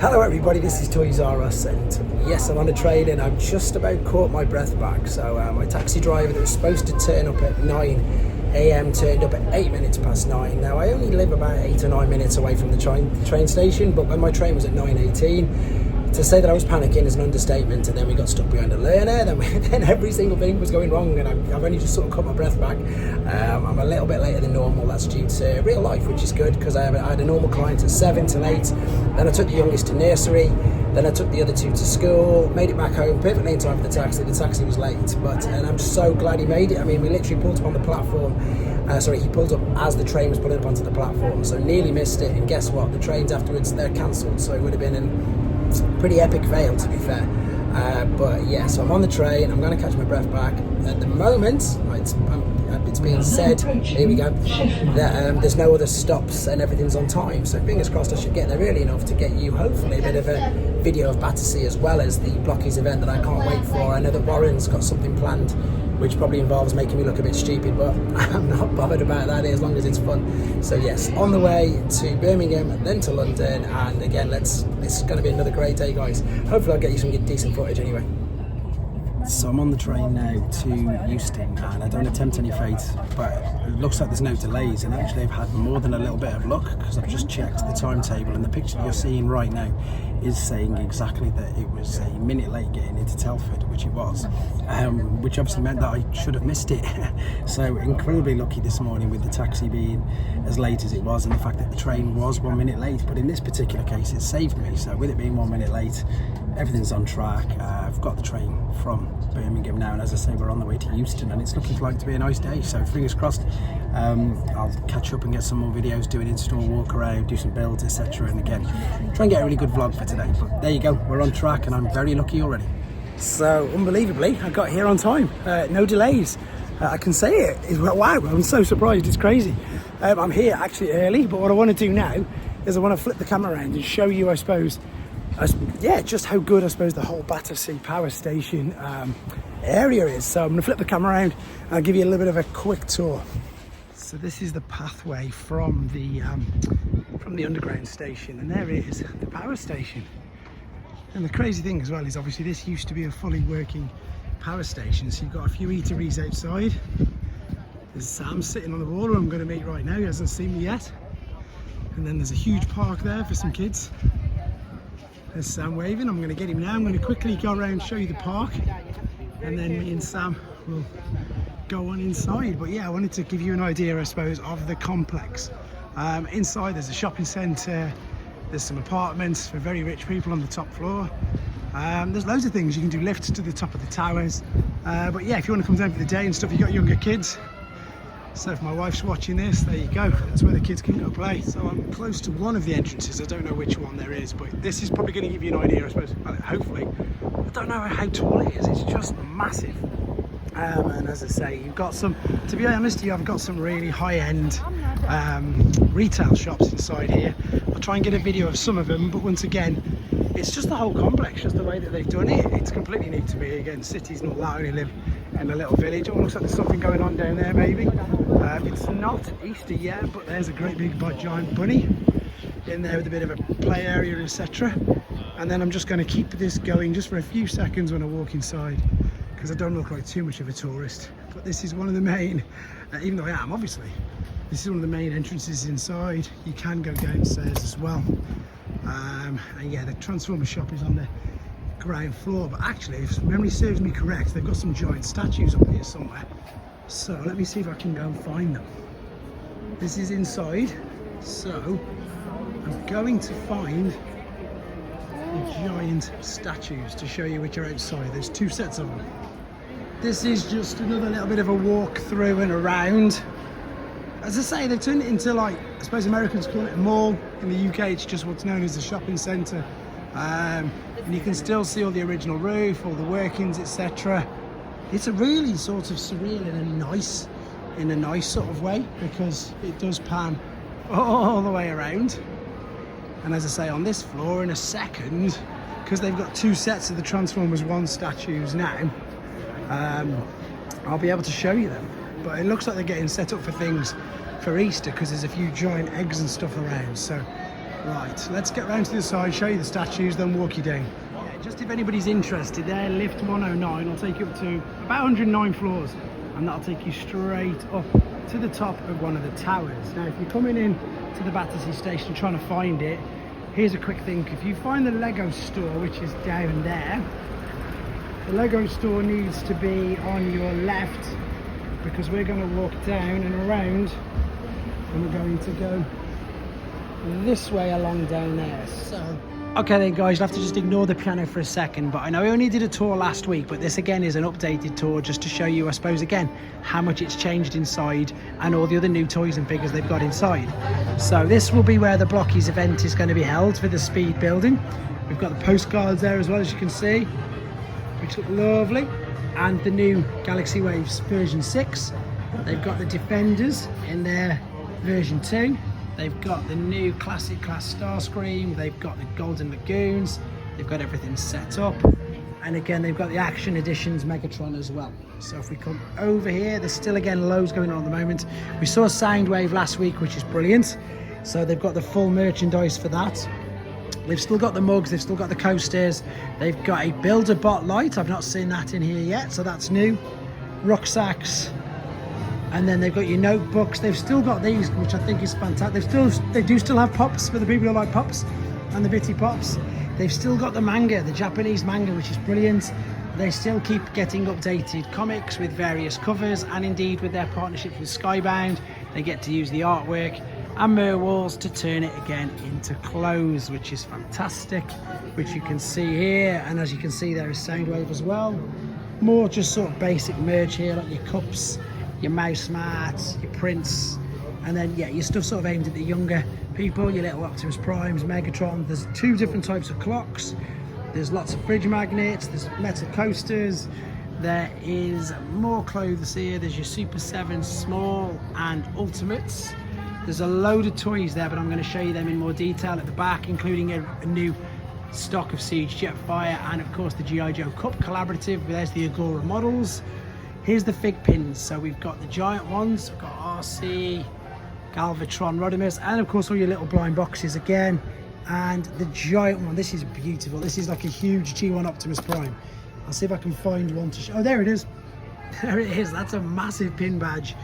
Hello everybody, this is Toys R Us, and yes, I'm on a train and I've just about caught my breath back. So my taxi driver that was supposed to turn up at 9 AM turned up at 8 minutes past 9. Now I only live about 8 or 9 minutes away from the train station, but when my train was at 9:18, to say that I was panicking is an understatement. And then we got stuck behind a learner, then every single thing was going wrong, and I've only just sort of caught my breath back. I'm a little bit later than normal. That's due to real life, which is good, because I had a normal client at 7 till 8, then I took the youngest to nursery, then I took the other two to school, made it back home perfectly in time for the taxi. The taxi was late, and I'm so glad he made it. I mean, we literally pulled up on the platform. He pulled up as the train was pulling up onto the platform, so nearly missed it. And guess what? The trains afterwards, they're cancelled, so it would have been a pretty epic fail, to be fair. But yeah, so I'm on the train. I'm going to catch my breath back. At the moment, it's being said, here we go, that there's no other stops and everything's on time. So fingers crossed I should get there early enough to get you hopefully a bit of a video of Battersea, as well as the Blokees event that I can't wait for. I know that Warren's got something planned, which probably involves making me look a bit stupid, but I'm not bothered about that as long as it's fun. So yes, on the way to Birmingham, then to London, and again, this is going to be another great day, guys. Hopefully I'll get you some decent footage anyway. So I'm on the train now to Euston, and I don't attempt any fate, but it looks like there's no delays, and actually I've had more than a little bit of luck, because I've just checked the timetable, and the picture you're seeing right now is saying exactly that it was a minute late getting into Telford, which it was, which obviously meant that I should have missed it. So incredibly lucky this morning with the taxi being as late as it was, and the fact that the train was 1 minute late. But in this particular case it saved me, so with it being 1 minute late, everything's on track. I've got the train from Birmingham now, and as I say, we're on the way to Euston, and it's looking like to be a nice day, so fingers crossed. I'll catch up and get some more videos, do an in-store walk around, do some builds, etc., and again try and get a really good vlog for today. But there you go, we're on track, and I'm very lucky already. So unbelievably I got here on time, no delays. I can say it. Wow, I'm so surprised, it's crazy. I'm here actually early, but what I want to do now is I want to flip the camera around and show you, I suppose, just how good I suppose the whole Battersea power station area is. So I'm going to flip the camera around and I'll give you a little bit of a quick tour. So this is the pathway from the underground station, and there is the power station. And the crazy thing as well is obviously this used to be a fully working power station, so you've got a few eateries outside. There's Sam sitting on the wall who I'm going to meet right now, he hasn't seen me yet. And then there's a huge park there for some kids. There's Sam waving. I'm going to get him now. I'm going to quickly go around, show you the park, and then me and Sam will go on inside. But yeah, I wanted to give you an idea, I suppose, of the complex. Inside there's a shopping centre, there's some apartments for very rich people on the top floor. There's loads of things. You can do lifts to the top of the towers. But yeah, if you want to come down for the day and stuff, you've got younger kids. So if my wife's watching this, there you go, that's where the kids can go play. So I'm close to one of the entrances. I don't know which one there is, but this is probably going to give you an idea, I suppose, hopefully. I don't know how tall it is, it's just massive. And as I say, you've got some, to be honest, you have got some really high-end retail shops inside here. I'll try and get a video of some of them, but once again, it's just the whole complex, just the way that they've done it. It's completely new to me. Again, city's not that, I only live in a little village. Oh, looks like there's something going on down there maybe. It's not Easter yet, but there's a great big giant bunny in there with a bit of a play area, etc. And then I'm just going to keep this going just for a few seconds when I walk inside, because I don't look like too much of a tourist. But this is one of the main, even though I am obviously, this is one of the main entrances inside. You can go downstairs as well. And yeah, the Transformer shop is on the ground floor, but actually, if memory serves me correct, they've got some giant statues up here somewhere. So let me see if I can go and find them. This is inside, so I'm going to find the giant statues to show you which are outside. There's two sets of them. This is just another little bit of a walk through and around. As I say, they've turned it into, like, I suppose Americans call it a mall. In the UK, it's just what's known as a shopping centre. And you can still see all the original roof, all the workings, etc. It's a really sort of surreal in a nice sort of way, because it does pan all the way around. And as I say, on this floor in a second, because they've got two sets of the Transformers 1 statues now, I'll be able to show you them. But it looks like they're getting set up for things for Easter, because there's a few giant eggs and stuff around. So Right, let's get round to the side, show you the statues, then walk you down. Yeah, just if anybody's interested, there, lift 109 will take you up to about 109 floors, and that'll take you straight up to the top of one of the towers. Now, if you're coming in to the Battersea station trying to find it, here's a quick thing. If you find the Lego store, which is down there, the Lego store needs to be on your left, because we're going to walk down and around, and we're going to go this way along down there. So okay then guys, you'll have to just ignore the piano for a second, but I know I only did a tour last week, but this again is an updated tour just to show you, I suppose, again, how much it's changed inside and all the other new toys and figures they've got inside. So this will be where the Blokees event is going to be held for the speed building. We've got the postcards there as well, as you can see, which look lovely, and the new Galaxy Waves version 6. They've got the Defenders in their version 2. They've got the new classic class Starscream, they've got the Golden Lagoons, they've got everything set up. And again, they've got the Action Editions Megatron as well. So if we come over here, there's still again loads going on at the moment. We saw Soundwave last week, which is brilliant. So they've got the full merchandise for that. They've still got the mugs, they've still got the coasters. They've got a Build-A-Bot light, I've not seen that in here yet, so that's new. Rucksacks. And then they've got your notebooks. They've still got these, which I think is fantastic. They do still have pops for the people who like pops and the bitty pops. They've still got the manga, the Japanese manga, which is brilliant. They still keep getting updated comics with various covers, and indeed with their partnership with Skybound, they get to use the artwork and mirror walls to turn it again into clothes, which is fantastic, which you can see here. And as you can see, there is Soundwave as well. More just sort of basic merch here, like your cups, your mouse mats, your prints, and then yeah, your stuff sort of aimed at the younger people, your little Optimus Primes, Megatron. There's 2 different types of clocks, there's lots of fridge magnets, there's metal coasters, there is more clothes here, there's your Super 7 small and Ultimates. There's a load of toys there, but I'm going to show you them in more detail at the back, including a new stock of Siege Jetfire, and of course the G.I. Joe Cup collaborative. There's the Agora models. Here's the fig pins. So we've got the giant ones, we've got RC, Galvatron, Rodimus, and of course all your little blind boxes again. And the giant one, this is beautiful. This is like a huge G1 Optimus Prime. I'll see if I can find one to show. Oh, there it is. There it is. That's a massive pin badge.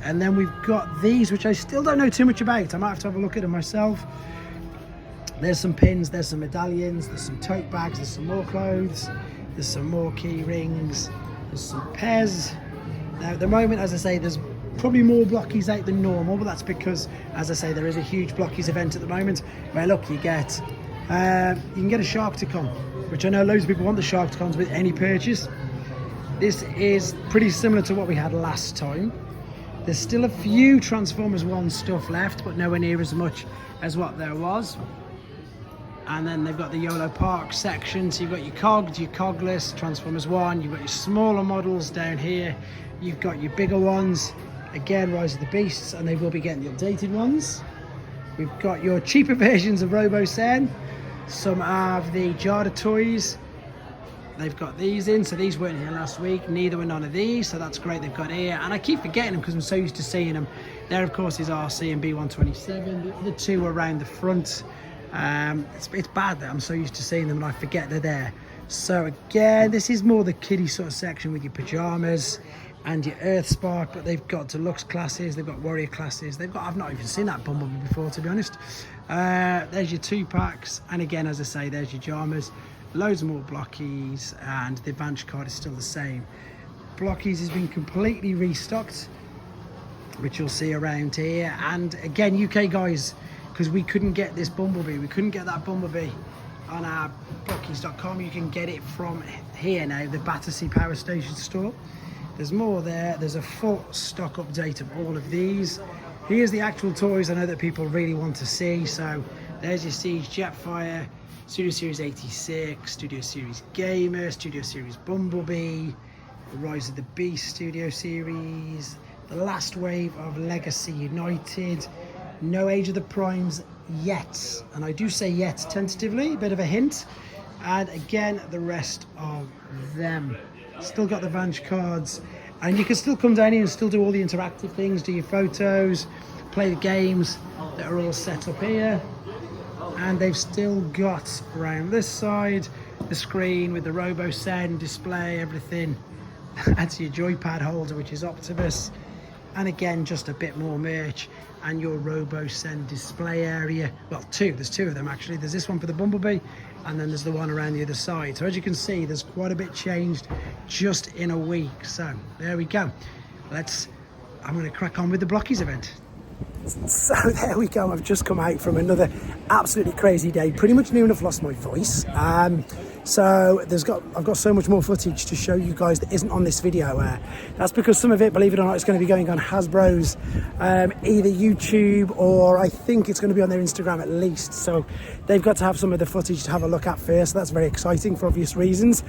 And then we've got these, which I still don't know too much about. I might have to have a look at them myself. There's some pins, there's some medallions, there's some tote bags, there's some more clothes, there's some more key rings, there's some Pez. Now at the moment, as I say, there's probably more Blokees out than normal, but that's because, as I say, there is a huge Blokees event at the moment where, look, you can get a Sharkticon, which I know loads of people want the Sharkticons with any purchase. This is pretty similar to what we had last time. There's still a few Transformers 1 stuff left, but nowhere near as much as what there was. And then they've got the YOLO Park section, so you've got your cogged, your cogless, Transformers 1, you've got your smaller models down here, you've got your bigger ones, again Rise of the Beasts, and they will be getting the updated ones. We've got your cheaper versions of Robo-Sen, some of the Jada toys. They've got these in, so these weren't here last week, neither were none of these, so that's great they've got here. And I keep forgetting them because I'm so used to seeing them. There of course is RC and B127, the other 2 are around the front. It's bad that I'm so used to seeing them and I forget they're there. So again, this is more the kiddie sort of section with your pajamas and your Earthspark, but they've got deluxe classes, they've got warrior classes, they've got, I've not even seen that Bumblebee before, to be honest. There's your 2-packs, and again, as I say, there's your Jamas. Loads more Blokees, and the advantage card is still the same. Blokees has been completely restocked, which you'll see around here. And again, UK guys, because we couldn't get this Bumblebee, we couldn't get that Bumblebee on our Blokees.com, you can get it from here now, the Battersea Power Station store. There's more there. There's a full stock update of all of these. Here's the actual toys I know that people really want to see. So there's your Siege Jetfire, Studioseries 86, Studioseries Gamer, Studioseries Bumblebee, the Rise of the Beast Studioseries, the last wave of Legacy United, no Age of the Primes yet, and I do say yet tentatively, a bit of a hint, and again the rest of them. Still got the Vanch cards, and you can still come down here and still do all the interactive things, do your photos, play the games that are all set up here. And they've still got around this side the screen with the RoboSend display, everything. That's your joypad holder, which is Optimus. And again, just a bit more merch, and your RoboSend display area. Well, there's two of them actually. There's this one for the Bumblebee, and then there's the one around the other side. So as you can see, there's quite a bit changed just in a week. So there we go. I'm going to crack on with the Blokees event. So there we go. I've just come out from another absolutely crazy day. Pretty much near enough lost my voice. So I've got so much more footage to show you guys that isn't on this video. That's because some of it, believe it or not, is going to be going on Hasbro's either YouTube, or I think it's going to be on their Instagram at least. So they've got to have some of the footage to have a look at first. So that's very exciting for obvious reasons.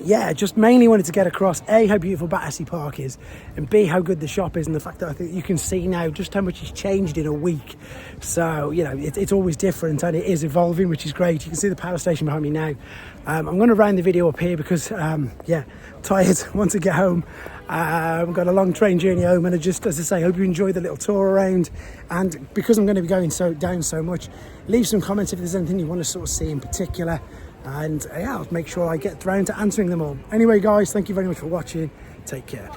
Yeah, just mainly wanted to get across A, how beautiful Battersea Park is, and B, how good the shop is, and the fact that I think you can see now just how much has changed in a week. So, you know, it's always different, and it is evolving, which is great. You can see the power station behind me now. I'm going to round the video up here because, yeah, tired, want to get home. I've got a long train journey home, and I just, as I say, hope you enjoy the little tour around. And because I'm going to be going down so much, leave some comments if there's anything you want to sort of see in particular. And yeah, I'll make sure I get around to answering them all. Anyway, guys, thank you very much for watching. Take care.